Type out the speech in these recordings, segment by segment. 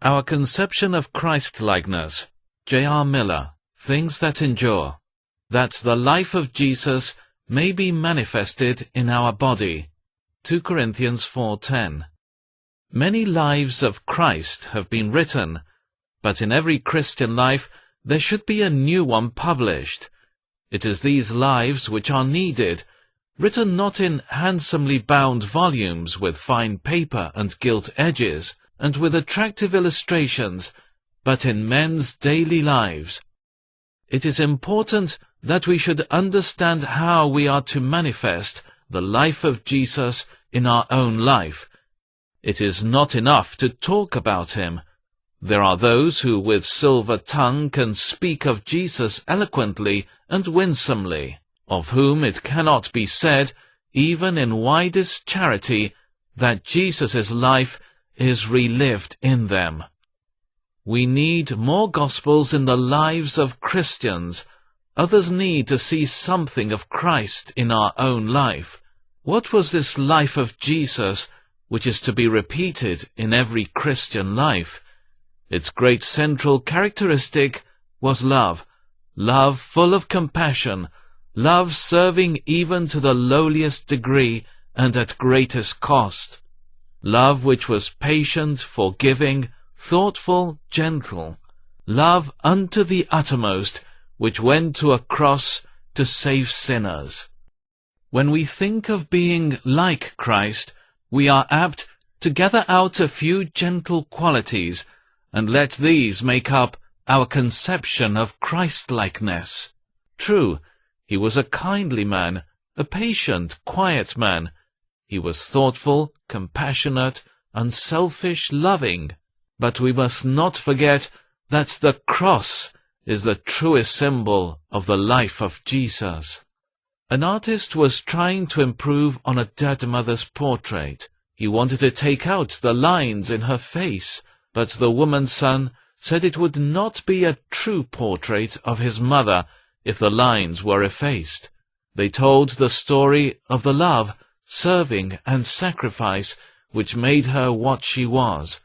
Our Conception of Christlikeness, J.R. Miller, Things That Endure, that the life of Jesus may be manifested in our body. 2 Corinthians 4:10. Many lives of Christ have been written, but in every Christian life there should be a new one published. It is these lives which are needed, written not in handsomely bound volumes with fine paper and gilt edges, and with attractive illustrations, but in men's daily lives. It is important that we should understand how we are to manifest the life of Jesus in our own life. It is not enough to talk about him. There are those who with silver tongue can speak of Jesus eloquently and winsomely, of whom it cannot be said, even in widest charity, that Jesus' life is relived in them. We need more Gospels in the lives of Christians. Others need to see something of Christ in our own life. What was this life of Jesus which is to be repeated in every Christian life? Its great central characteristic was love, love full of compassion, love serving even to the lowliest degree and at greatest cost. Love which was patient, forgiving, thoughtful, gentle. Love unto the uttermost, which went to a cross to save sinners. When we think of being like Christ, we are apt to gather out a few gentle qualities, and let these make up our conception of Christlikeness. True, he was a kindly man, a patient, quiet man. He was thoughtful, compassionate, unselfish, loving. But we must not forget that the cross is the truest symbol of the life of Jesus. An artist was trying to improve on a dead mother's portrait. He wanted to take out the lines in her face, but the woman's son said it would not be a true portrait of his mother if the lines were effaced. They told the story of the love, serving, and sacrifice which made her what she was.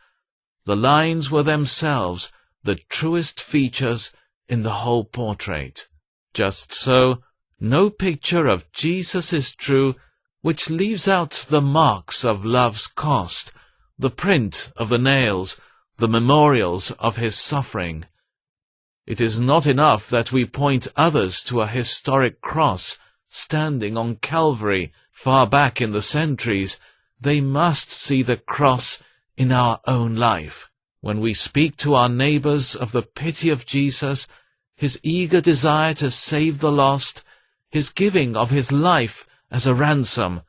The lines were themselves the truest features in the whole portrait. Just so, no picture of Jesus is true which leaves out the marks of love's cost, the print of the nails, the memorials of his suffering. It is not enough that we point others to a historic cross standing on Calvary far back in the centuries. They must see the cross in our own life. When we speak to our neighbors of the pity of Jesus, his eager desire to save the lost, his giving of his life as a ransom,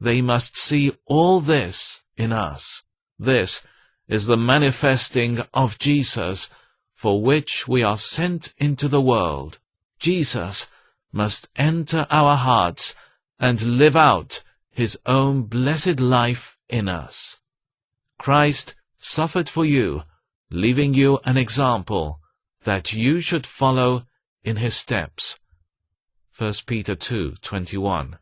they must see all this in us. This is the manifesting of Jesus, for which we are sent into the world. Jesus must enter our hearts and live out his own blessed life in us. Christ suffered for you, leaving you an example that you should follow in his steps. 1 Peter 2:21.